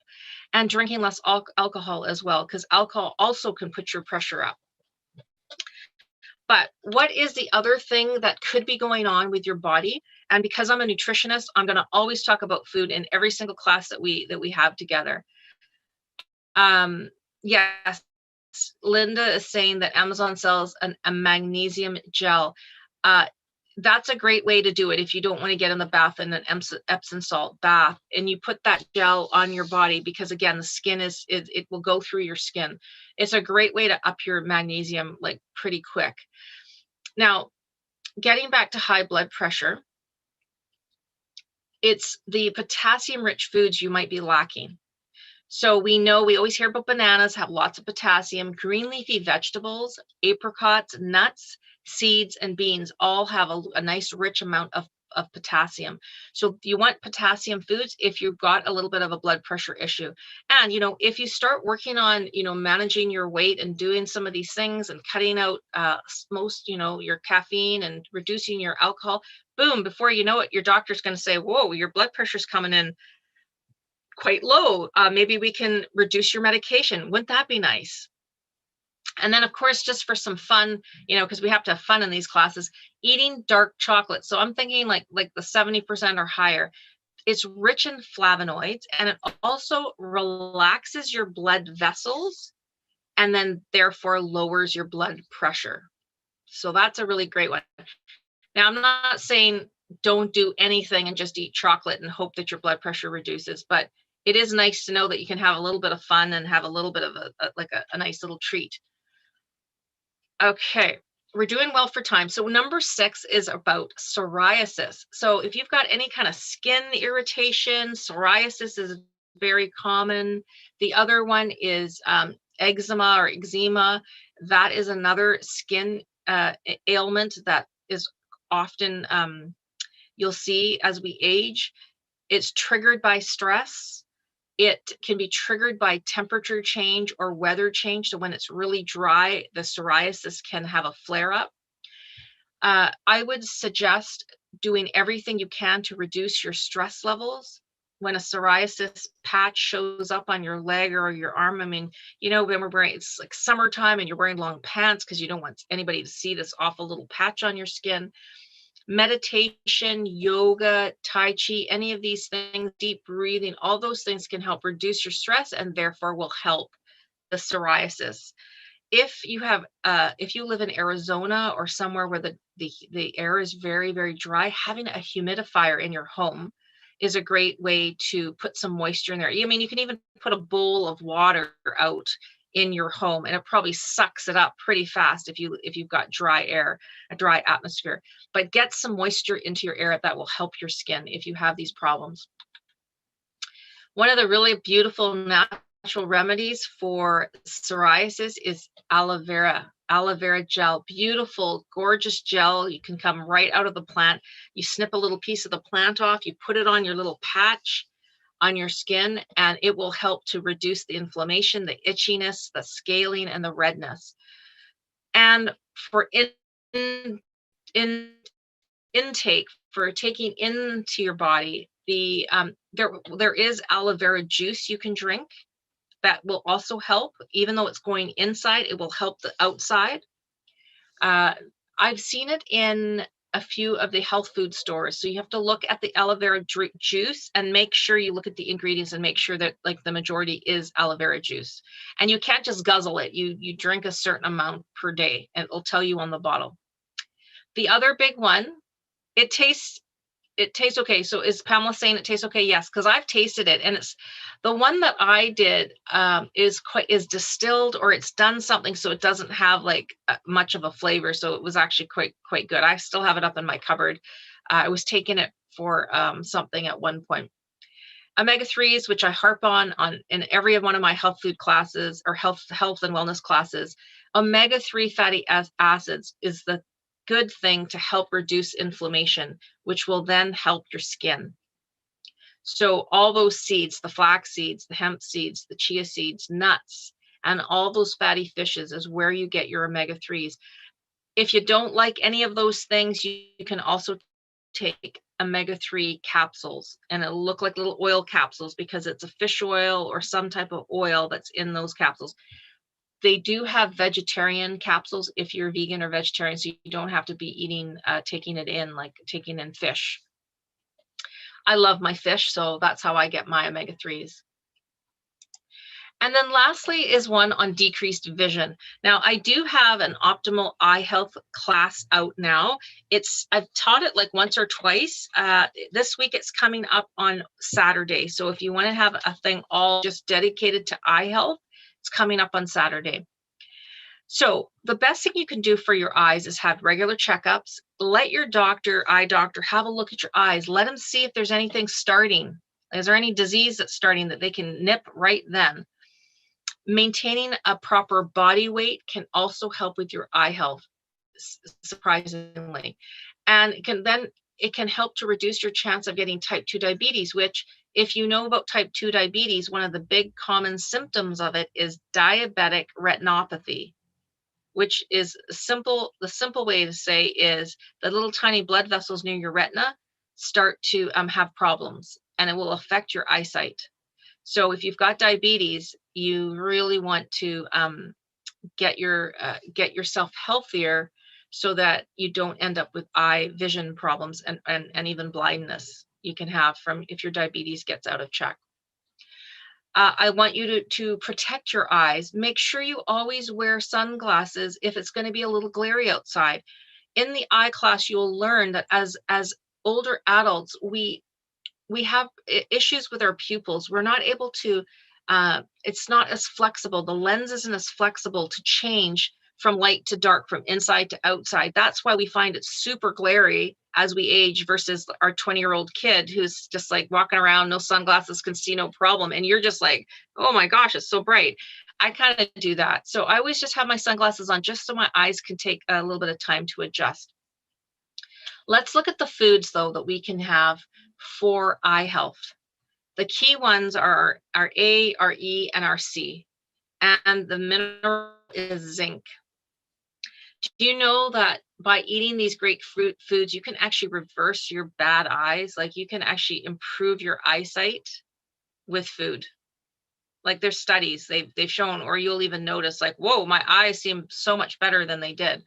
And drinking less alcohol as well, because alcohol also can put your pressure up. But what is the other thing that could be going on with your body? And because I'm a nutritionist, I'm going to always talk about food in every single class that we have together. Yes, Linda is saying that Amazon sells a magnesium gel. That's a great way to do it if you don't want to get in the bath in an Epsom salt bath, and you put that gel on your body, because again, the skin it will go through your skin. It's a great way to up your magnesium like pretty quick. Now, getting back to high blood pressure, it's the potassium rich foods you might be lacking. So we know, we always hear about bananas have lots of potassium. Green leafy vegetables, apricots, nuts, seeds, and beans all have a nice rich amount of potassium. So you want potassium foods if you've got a little bit of a blood pressure issue. And, if you start working on, managing your weight and doing some of these things and cutting out most, your caffeine and reducing your alcohol, boom, before you know it, your doctor's going to say, whoa, your blood pressure's coming in quite low. Maybe we can reduce your medication. Wouldn't that be nice? And then, of course, just for some fun, because we have to have fun in these classes, eating dark chocolate. So I'm thinking like the 70% or higher. It's rich in flavonoids, and it also relaxes your blood vessels and then therefore lowers your blood pressure. So that's a really great one. Now, I'm not saying don't do anything and just eat chocolate and hope that your blood pressure reduces, but it is nice to know that you can have a little bit of fun and have a little bit of a nice little treat. Okay, we're doing well for time. So number 6 is about psoriasis. So if you've got any kind of skin irritation, psoriasis is very common. The other one is eczema or eczema. That is another skin ailment that is often you'll see as we age. It's triggered by stress. It can be triggered by temperature change or weather change. So when it's really dry, the psoriasis can have a flare up. I would suggest doing everything you can to reduce your stress levels. When a psoriasis patch shows up on your leg or your arm, I mean, when we're wearing, it's like summertime and you're wearing long pants because you don't want anybody to see this awful little patch on your skin. Meditation, yoga, Tai Chi, any of these things, deep breathing, all those things can help reduce your stress and therefore will help the psoriasis. If you live in Arizona or somewhere where the air is very, very dry, having a humidifier in your home is a great way to put some moisture in there. I mean, you can even put a bowl of water out in your home and it probably sucks it up pretty fast if you've got dry air, a dry atmosphere. But get some moisture into your air. That will help your skin if you have these problems. One of the really beautiful natural remedies for psoriasis is aloe vera gel. Beautiful, gorgeous gel. You can come right out of the plant. You snip a little piece of the plant off, you put it on your little patch on your skin, and it will help to reduce the inflammation, the itchiness, the scaling, and the redness. And for intake, for taking into your body, there is aloe vera juice you can drink that will also help. Even though it's going inside, it will help the outside. I've seen it in a few of the health food stores. So you have to look at the aloe vera juice and make sure you look at the ingredients and make sure that like the majority is aloe vera juice. And you can't just guzzle it. You drink a certain amount per day and it'll tell you on the bottle. The other big one, it tastes okay. So is Pamela saying it tastes okay? Yes, because I've tasted it, and it's the one that I did is distilled, or it's done something so it doesn't have like much of a flavor. So it was actually quite good. I still have it up in my cupboard. I was taking it for something at one point. Omega-3s, which I harp on in every one of my health food classes or health and wellness classes. Omega-3 fatty acids is the good thing to help reduce inflammation, which will then help your skin. So all those seeds, the flax seeds, the hemp seeds, the chia seeds, nuts, and all those fatty fishes is where you get your omega-3s. If you don't like any of those things, you can also take omega-3 capsules, and it'll look like little oil capsules because it's a fish oil or some type of oil that's in those capsules. They do have vegetarian capsules if you're vegan or vegetarian, so you don't have to be eating, taking it in, like taking in fish. I love my fish, so that's how I get my omega-3s. And then lastly is one on decreased vision. Now, I do have an optimal eye health class out now. I've taught it like once or twice. This week it's coming up on Saturday. So if you want to have a thing all just dedicated to eye health, it's coming up on Saturday. So the best thing you can do for your eyes is have regular checkups. Let your eye doctor, have a look at your eyes. Let them see if there's anything starting. Is there any disease that's starting that they can nip right then? Maintaining a proper body weight can also help with your eye health, surprisingly. And it can help to reduce your chance of getting type 2 diabetes, which, if you know about type 2 diabetes, one of the big common symptoms of it is diabetic retinopathy, which is the simple way to say is the little tiny blood vessels near your retina start to have problems, and it will affect your eyesight. So if you've got diabetes, you really want to get yourself healthier so that you don't end up with eye vision problems and even blindness you can have from if your diabetes gets out of check. I want you to protect your eyes. Make sure you always wear sunglasses if it's going to be a little glary outside. In the eye class, you'll learn that as older adults, we have issues with our pupils. We're not able to, it's not as flexible. The lens isn't as flexible to change from light to dark, from inside to outside. That's why we find it super glary as we age versus our 20-year-old kid who's just like walking around, no sunglasses, can see no problem. And you're just like, oh my gosh, it's so bright. I kind of do that. So I always just have my sunglasses on just so my eyes can take a little bit of time to adjust. Let's look at the foods, though, that we can have for eye health. The key ones are our A, our E, and our C. And the mineral is zinc. Do you know that by eating these great foods, you can actually reverse your bad eyes? Like you can actually improve your eyesight with food. Like there's studies they've shown, or you'll even notice like, whoa, my eyes seem so much better than they did.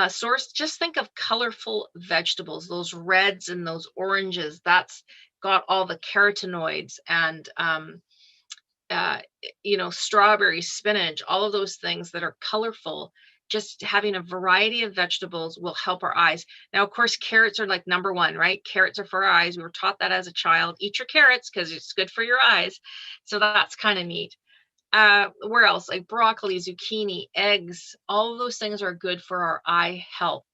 Source, just think of colorful vegetables, those reds and those oranges. That's got all the carotenoids and strawberries, spinach, all of those things that are colorful. Just having a variety of vegetables will help our eyes. Now, of course, carrots are like number one, right? Carrots are for our eyes. We were taught that as a child. Eat your carrots because it's good for your eyes. So that's kind of neat. Where else? Like broccoli, zucchini, eggs, all of those things are good for our eye health.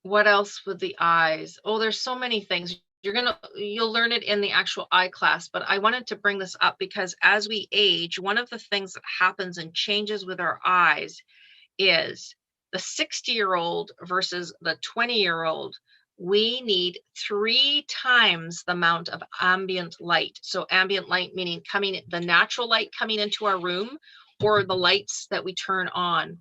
What else with the eyes? Oh, there's so many things. You'll learn it in the actual eye class, but I wanted to bring this up because as we age, one of the things that happens and changes with our eyes is the 60-year-old versus the 20-year-old. We need 3 times the amount of ambient light. So ambient light meaning the natural light coming into our room, or the lights that we turn on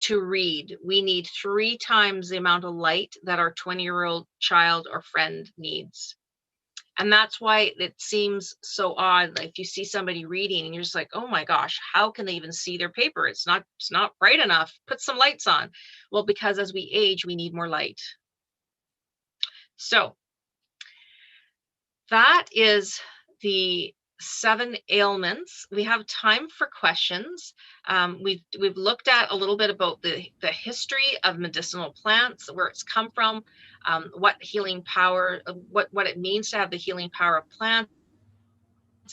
to read. We need 3 times the amount of light that our 20-year-old child or friend needs. And that's why it seems so odd. Like if you see somebody reading and you're just like, oh my gosh, how can they even see their paper? It's not bright enough. Put some lights on. Well, because as we age, we need more light. So that is the 7 ailments. We have time for questions. We've looked at a little bit about the history of medicinal plants, where it's come from, what healing power, what it means to have the healing power of plants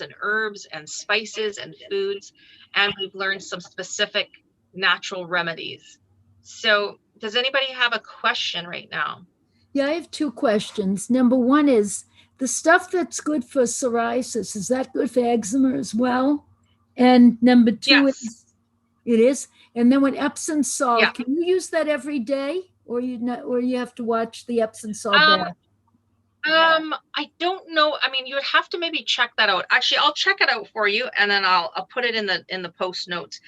and herbs and spices and foods, and we've learned some specific natural remedies. So does anybody have a question right now? Yeah, I have 2 questions. Number one is, the stuff that's good for psoriasis, is that good for eczema as well? And number 2 Yes. It is. And then with Epsom salt, Yeah. can you use that every day, or you have to watch the Epsom salt bath? I don't know. I mean, you would have to maybe check that out. Actually, I'll check it out for you, and then I'll put it in the post notes.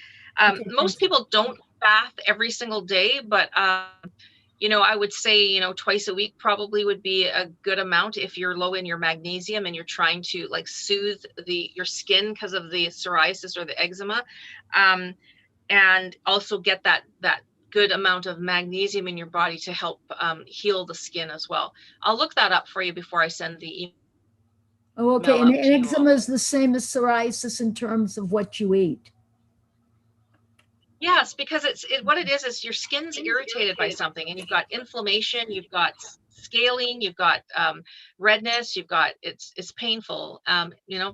Okay, most people don't bath every single day, but I would say, twice a week probably would be a good amount if you're low in your magnesium and you're trying to like soothe your skin because of the psoriasis or the eczema, and also get that good amount of magnesium in your body to help heal the skin as well. I'll look that up for you before I send the email. Oh, okay. And up to you all. eczema is the same as psoriasis in terms of what you eat. Yes, because what it is your skin's irritated by something, and you've got inflammation, you've got scaling, you've got redness, you've got it's painful.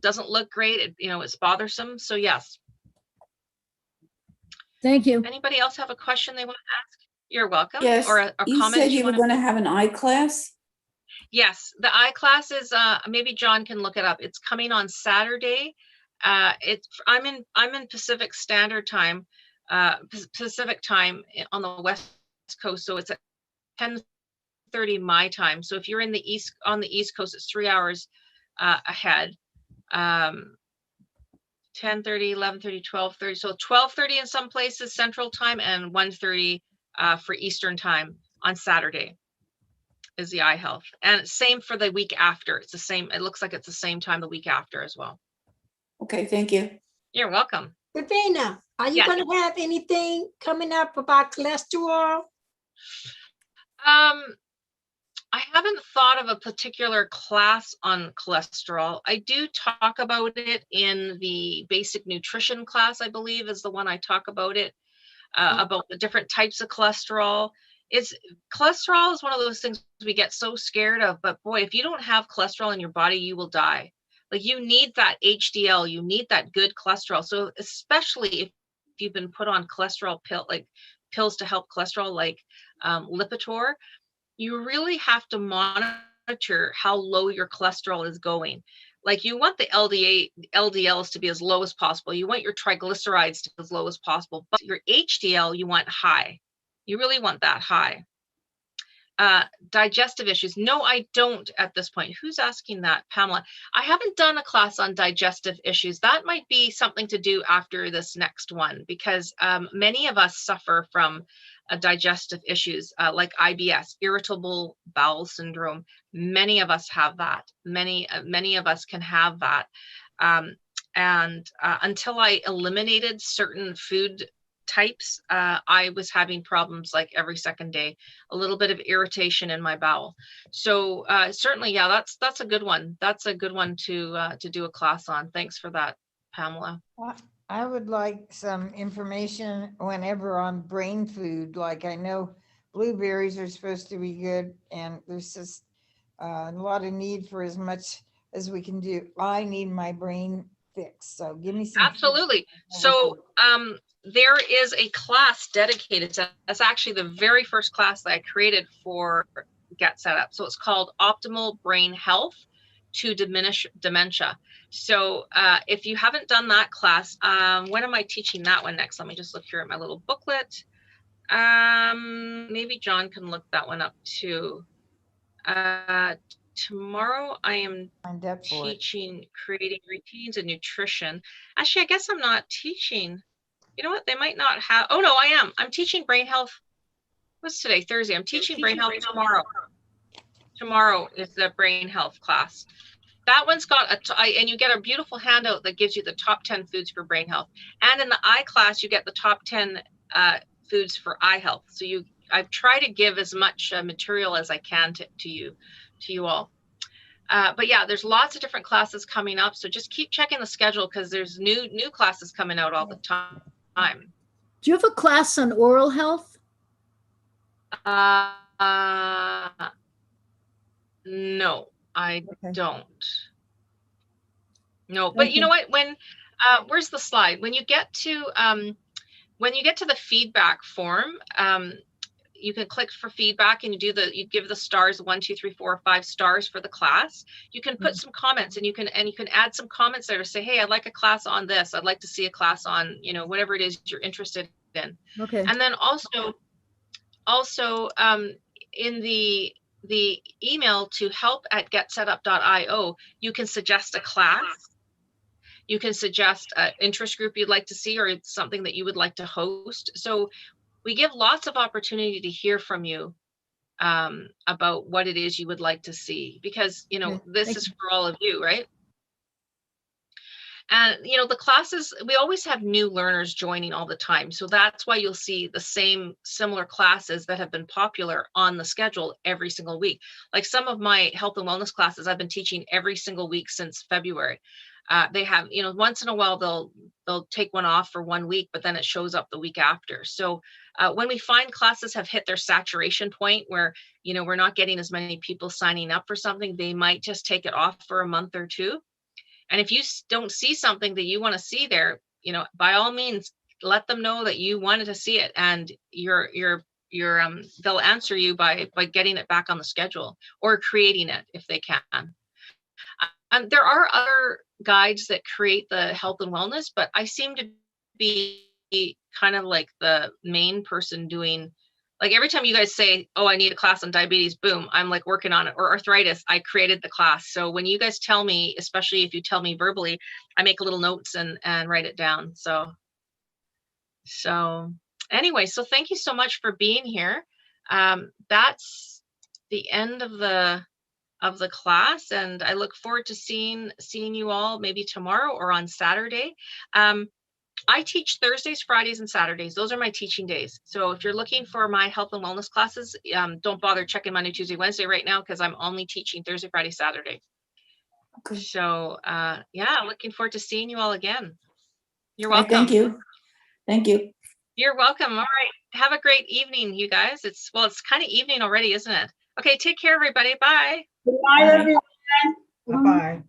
Doesn't look great. It's bothersome. So yes. Thank you. Anybody else have a question they want to ask? You're welcome. Yes. Or a You comment said you were going to have an eye class? Yes, the eye class is maybe John can look it up. It's coming on Saturday. I'm in Pacific Standard Time, Pacific time on the West Coast, so it's at 10:30 my time. So if you're on the East Coast, it's 3 hours ahead. 10:30, 11:30, 12:30. So 12:30 in some places Central Time, and 1:30 for Eastern Time on Saturday is the eye health. And same for the week after. It's the same. It looks like it's the same time the week after as well. Okay, thank you. You're welcome. Ravina, are you Yes. going to have anything coming up about cholesterol? I haven't thought of a particular class on cholesterol. I do talk about it in the basic nutrition class, I believe is the one I talk about it, about the different types of cholesterol. Cholesterol is one of those things we get so scared of, but boy, if you don't have cholesterol in your body, you will die. Like, you need that HDL, you need that good cholesterol. So especially if you've been put on cholesterol pills to help cholesterol, like Lipitor, you really have to monitor how low your cholesterol is going. Like, you want the LDLs to be as low as possible. You want your triglycerides to be as low as possible, but your HDL, you want high. You really want that high. Digestive issues. No, I don't at this point. Who's asking that? Pamela. I haven't done a class on digestive issues. That might be something to do after this next one, because many of us suffer from digestive issues like IBS, irritable bowel syndrome. Many of us have that. Many of us can have that. And until I eliminated certain food types, I was having problems like every second day, a little bit of irritation in my bowel. So certainly, yeah, that's a good one. That's a good one to do a class on. Thanks for that, Pamela. I would like some information whenever on brain food. Like, I know blueberries are supposed to be good, and there's just a lot of need for as much as we can do. I need my brain fixed, so give me some. Absolutely. So there is a class dedicated to, that's actually the very first class that I created for Get Set Up. So it's called Optimal Brain Health to Diminish Dementia. So if you haven't done that class, when am I teaching that one next? Let me just look here at my little booklet. Maybe John can look that one up too. Tomorrow I am teaching creating routines and nutrition. Actually, I guess I'm not teaching. You know what? They might not have. Oh, no, I am. I'm teaching brain health. What's today? Thursday. I'm teaching brain health tomorrow. Tomorrow is the brain health class. That one's got and you get a beautiful handout that gives you the top 10 foods for brain health. And in the eye class, you get the top 10 foods for eye health. So I've tried to give as much material as I can to you all. But yeah, there's lots of different classes coming up. So just keep checking the schedule, because there's new classes coming out all the time. Do you have a class on oral health? No, I don't. No, but you know what? When where's the slide? When you get to the feedback form, you can click for feedback, and you give the stars 1, 2, 3, 4, 5 stars for the class. You can put some comments, and you can add some comments there to say, hey, I'd like a class on this. I'd like to see a class on, whatever it is you're interested in. Okay. And then also in the email to help@getsetup.io, you can suggest a class. You can suggest an interest group you'd like to see, or it's something that you would like to host. So we give lots of opportunity to hear from you about what it is you would like to see, because, this is for all of you, right? And, you know, the classes, we always have new learners joining all the time. So that's why you'll see the same similar classes that have been popular on the schedule every single week. Like some of my health and wellness classes I've been teaching every single week since February. They have, you know, once in a while they'll take one off for 1 week, but then it shows up the week after. So when we find classes have hit their saturation point where, you know, we're not getting as many people signing up for something, they might just take it off for a month or two. And if you don't see something that you want to see there, you know, by all means, let them know that you wanted to see it, and they'll answer you by getting it back on the schedule or creating it if they can. And there are other guides that create the health and wellness, but I seem to be kind of like the main person doing. Like every time you guys say, oh, I need a class on diabetes, boom, I'm like working on it. Or arthritis, I created the class. So when you guys tell me, especially if you tell me verbally, I make little notes and write it down. So anyway, so thank you so much for being here. That's the end of the class, and I look forward to seeing you all maybe tomorrow or on Saturday. I teach Thursdays, Fridays, and Saturdays. Those are my teaching days. So if you're looking for my health and wellness classes, don't bother checking Monday, Tuesday, Wednesday right now, because I'm only teaching Thursday, Friday, Saturday. Okay. So yeah, looking forward to seeing you all again. You're Okay, welcome. thank you. Thank you. You're welcome. All right. Have a great evening, you guys. It's kind of evening already, isn't it? Okay, take care, everybody. Bye. Good night, everyone. Bye-bye.